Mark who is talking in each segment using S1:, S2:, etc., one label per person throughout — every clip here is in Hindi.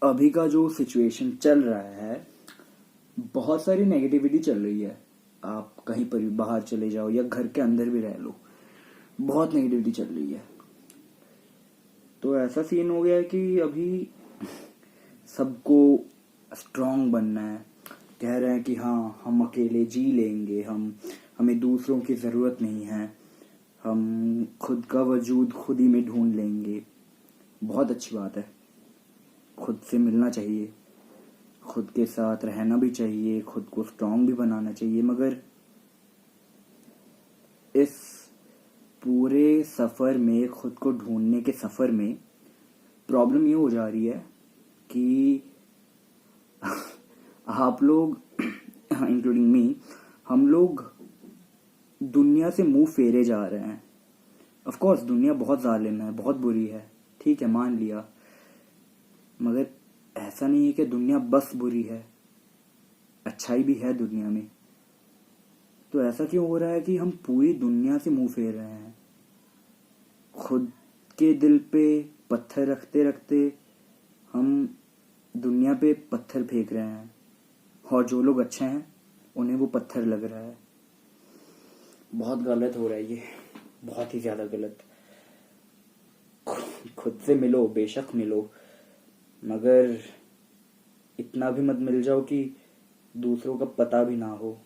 S1: अभी का जो सिचुएशन चल रहा है, बहुत सारी नेगेटिविटी चल रही है। आप कहीं पर भी बाहर चले जाओ या घर के अंदर भी रह लो, बहुत नेगेटिविटी चल रही है। तो ऐसा सीन हो गया है कि अभी सबको स्ट्रांग बनना है। कह रहे हैं कि हाँ, हम अकेले जी लेंगे, हमें दूसरों की ज़रूरत नहीं है, हम खुद का वजूद खुद ही में ढूंढ लेंगे। बहुत अच्छी बात है, खुद से मिलना चाहिए, खुद के साथ रहना भी चाहिए, खुद को स्ट्रांग भी बनाना चाहिए। मगर इस पूरे सफ़र में, खुद को ढूंढने के सफ़र में प्रॉब्लम ये हो जा रही है कि आप लोग इंक्लूडिंग मी, हम लोग दुनिया से मुंह फेरे जा रहे हैं। ऑफ कोर्स दुनिया बहुत जालिम है, बहुत बुरी है, ठीक है, मान लिया। मगर ऐसा नहीं है कि दुनिया बस बुरी है, अच्छाई भी है दुनिया में। तो ऐसा क्यों हो रहा है कि हम पूरी दुनिया से मुंह फेर रहे हैं? खुद के दिल पे पत्थर रखते रखते हम दुनिया पे पत्थर फेंक रहे हैं, और जो लोग अच्छे हैं उन्हें वो पत्थर लग रहा है। बहुत गलत हो रहा है ये, बहुत ही ज़्यादा गलत। खुद से मिलो, बेशक मिलो, मगर इतना भी मत मिल जाओ कि दूसरों का पता भी ना हो।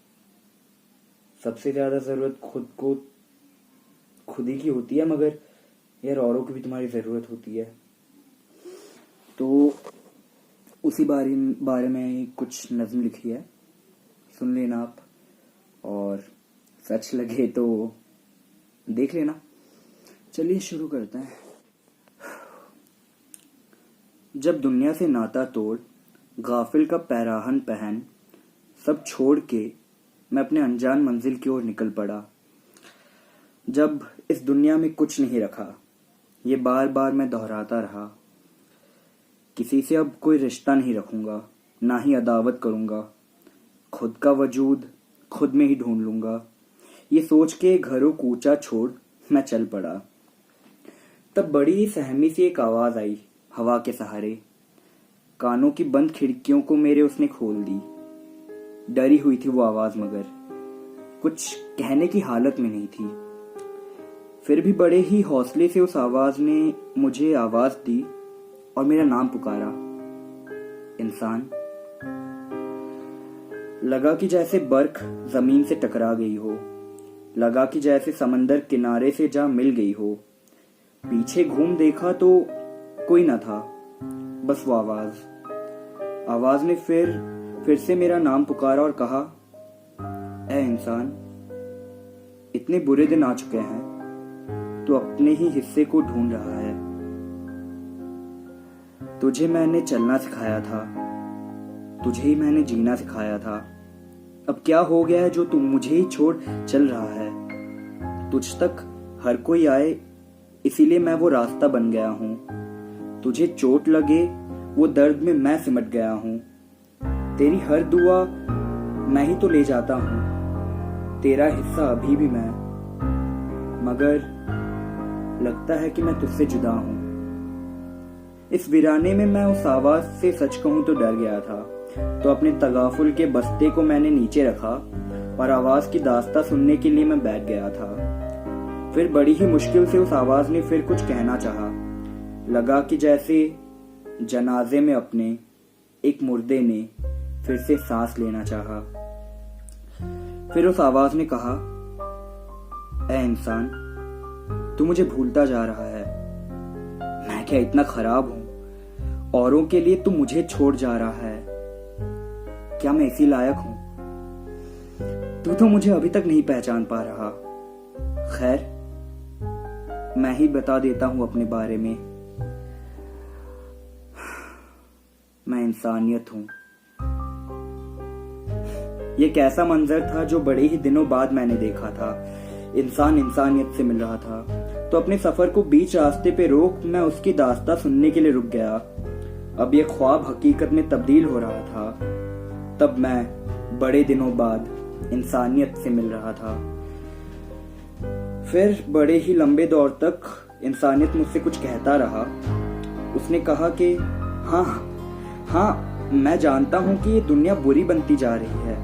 S1: सबसे ज़्यादा ज़रूरत खुद ही की होती है, मगर यार औरों की भी तुम्हारी ज़रूरत होती है। तो उसी बारे में कुछ नज़्म लिखी है, सुन लेना आप, और सच लगे तो देख लेना। चलिए शुरू करते हैं। जब दुनिया से नाता तोड़, गाफिल का पैराहन पहन, सब छोड़ के मैं अपने अनजान मंजिल की ओर निकल पड़ा। जब इस दुनिया में कुछ नहीं रखा, ये बार बार मैं दोहराता रहा। किसी से अब कोई रिश्ता नहीं रखूंगा, ना ही अदावत करूंगा। खुद का वजूद खुद में ही ढूंढ लूंगा। ये सोच के घरों कूचा छोड़ मैं चल पड़ा। तब बड़ी ही सहमी सी एक आवाज आई हवा के सहारे। कानों की बंद खिड़कियों को मेरे उसने खोल दी। डरी हुई थी वो आवाज, मगर कुछ कहने की हालत में नहीं थी। फिर भी बड़े ही हौसले से उस आवाज ने मुझे आवाज दी और मेरा नाम पुकारा, इंसान। लगा कि जैसे बर्फ जमीन से टकरा गई हो, लगा कि जैसे समंदर किनारे से जा मिल गई हो। पीछे घूम देखा तो कोई न था, बस वो आवाज ने फिर से मेरा नाम पुकारा और कहा, ऐ इंसान, इतने बुरे दिन आ चुके हैं, तू अपने ही हिस्से को ढूंढ रहा है। तुझे मैंने चलना सिखाया था, तुझे ही मैंने जीना सिखाया था। अब क्या हो गया है जो तू मुझे ही छोड़ चल रहा है? तुझ तक हर कोई आए, इसीलिए मैं वो रास्ता बन गया हूँ। तुझे चोट लगे, वो दर्द में मैं सिमट गया हूँ। तेरी हर दुआ मैं ही तो ले जाता हूँ, तेरा हिस्सा अभी भी मैं। मगर लगता है कि मैं तुझसे जुदा हूँ। इस वीराने में मैं उस आवाज से सच कहूं तो डर गया था। तो अपने तगाफुल के बस्ते को मैंने नीचे रखा और आवाज की दास्तां सुनने के लिए मैं बैठ गया था। फिर बड़ी ही मुश्किल से उस आवाज ने फिर कुछ कहना चाहा। लगा कि जैसे जनाजे में अपने एक मुर्दे ने फिर से सांस लेना चाहा। फिर उस आवाज ने कहा, ऐ इंसान, तू मुझे भूलता जा रहा है। मैं क्या इतना खराब हूं? औरों के लिए तू मुझे छोड़ जा रहा है। क्या मैं इसी लायक हूं? तू तो मुझे अभी तक नहीं पहचान पा रहा। खैर, मैं ही बता देता हूं अपने बारे में। मैं इंसानियत हूं। ये कैसा मंजर था जो बड़े ही दिनों बाद मैंने देखा था। इंसान इंसानियत से मिल रहा था। तो अपने सफर को बीच रास्ते पे रोक मैं उसकी दास्तां सुनने के लिए रुक गया। अब ये ख्वाब हकीकत में तब्दील हो रहा था। तब मैं बड़े दिनों बाद इंसानियत से मिल रहा था। फिर बड़े ही लंबे दौर तक इंसानियत मुझसे कुछ कहता रहा। उसने कहा कि हाँ, हाँ, मैं जानता हूँ कि ये दुनिया बुरी बनती जा रही है।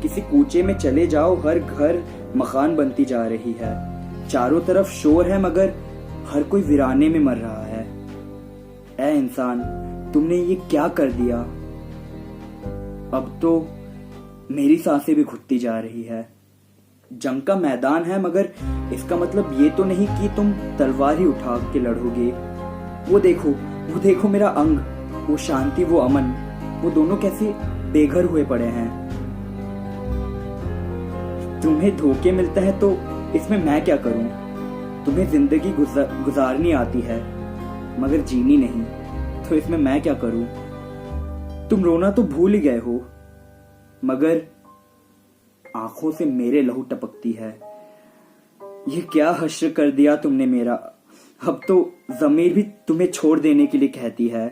S1: किसी कूचे में चले जाओ, हर घर मकान बनती जा रही है। चारों तरफ शोर है मगर हर कोई वीराने में मर रहा है। ऐ इंसान, तुमने ये क्या कर दिया? अब तो मेरी सांसें भी घुटती जा रही है। जंग का मैदान है मगर इसका मतलब ये तो नहीं कि तुम तलवार ही उठा के लड़ोगे। वो देखो मेरा अंग, वो शांति, वो अमन, वो दोनों कैसे बेघर हुए पड़े हैं। तुम्हें धोखे मिलते हैं तो इसमें मैं क्या करूं? तुम्हें जिंदगी गुजारनी आती है मगर जीनी नहीं, तो इसमें मैं क्या करूं? तुम रोना तो भूल ही गए हो मगर आंखों से मेरे लहू टपकती है। ये क्या हश्र कर दिया तुमने मेरा। अब तो ज़मीर भी तुम्हें छोड़ देने के लिए कहती है।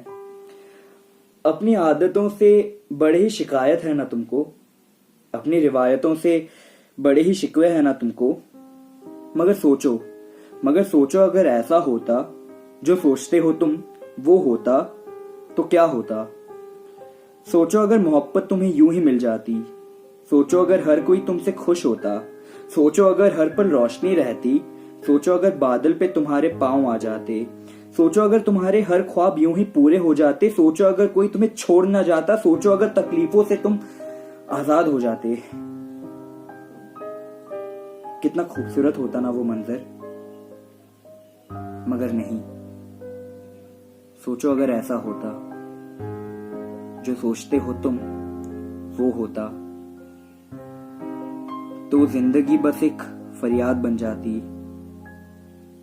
S1: अपनी आदतों से बड़े ही शिकायत है ना तुमको, अपनी रिवायतों से बड़े ही शिकवे है ना तुमको। मगर सोचो अगर ऐसा होता, जो सोचते हो तुम वो होता तो क्या होता। सोचो अगर मोहब्बत तुम्हें यूं ही मिल जाती। सोचो अगर हर कोई तुमसे खुश होता। सोचो अगर हर पल रोशनी रहती। सोचो अगर बादल पे तुम्हारे पांव आ जाते। सोचो अगर तुम्हारे हर ख्वाब यूं ही पूरे हो जाते। सोचो अगर कोई तुम्हें छोड़ ना जाता। सोचो अगर तकलीफों से तुम आजाद हो जाते। कितना खूबसूरत होता ना वो मंजर। मगर नहीं। सोचो अगर ऐसा होता, जो सोचते हो तुम वो होता, तो जिंदगी बस एक फरियाद बन जाती।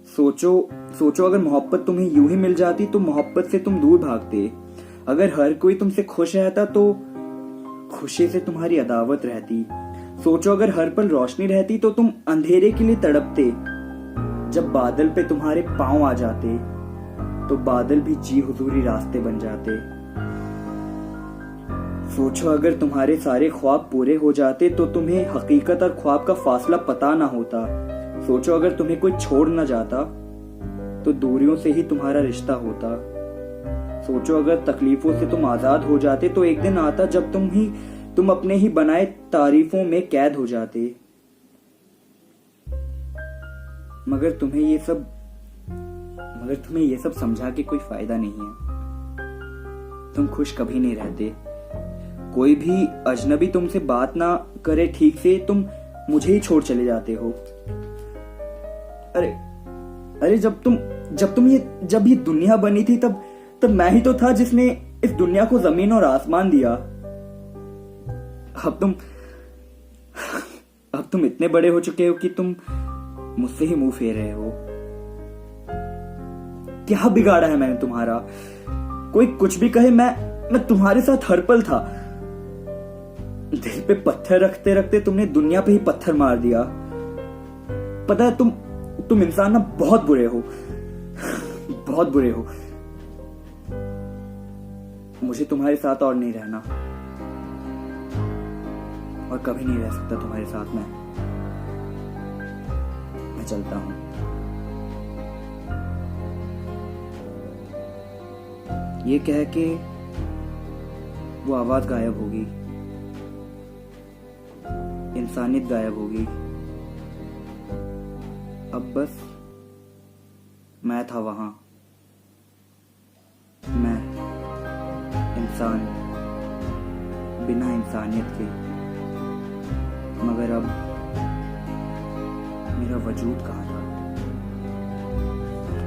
S1: सोचो अगर मोहब्बत तुम्हें यूं ही मिल जाती तो मोहब्बत से तुम दूर भागते। अगर हर कोई तुमसे खुश रहता तो खुशी से तुम्हारी अदावत रहती। सोचो अगर हर पल रोशनी रहती तो तुम अंधेरे के लिए तड़पते। जब बादल पे तुम्हारे पांव आ जाते तो बादल भी जी हुजूरी रास्ते बन जाते। सोचो अगर तुम्हारे सारे ख्वाब पूरे हो जाते तो तुम्हें हकीकत और ख्वाब का फासला पता ना होता। सोचो अगर तुम्हें कोई छोड़ ना जाता तो दूरियों से ही तुम्हारा रिश्ता होता। सोचो अगर तकलीफों से तुम आजाद हो जाते तो एक दिन आता जब तुम अपने ही बनाए तारीफों में कैद हो जाते। मगर तुम्हें ये सब समझा के कोई फायदा नहीं है। तुम खुश कभी नहीं रहते। कोई भी अजनबी तुमसे बात ना करे ठीक से, तुम मुझे ही छोड़ चले जाते हो। अरे जब ये दुनिया बनी थी तब मैं ही तो था जिसने इस दुनिया को जमीन और आसमान दिया। अब तुम इतने बड़े हो चुके हो कि तुम मुझसे ही मुंह फेर रहे हो। क्या बिगाड़ा है मैंने तुम्हारा? कोई कुछ भी कहे, मैं तुम्हारे साथ हर पल था। दिल पे पत्थर रखते रखते तुमने दुनिया पे ही पत्थर मार दिया। पता है तुम इंसान ना बहुत बुरे हो। बहुत बुरे हो। मुझे तुम्हारे साथ और नहीं रहना, और कभी नहीं रह सकता तुम्हारे साथ। मैं चलता हूं। ये कह के वो आवाज गायब होगी, इंसानियत गायब होगी। अब बस मैं था वहां, मैं इंसान बिना इंसानियत के। मगर अब मेरा वजूद कहाँ था?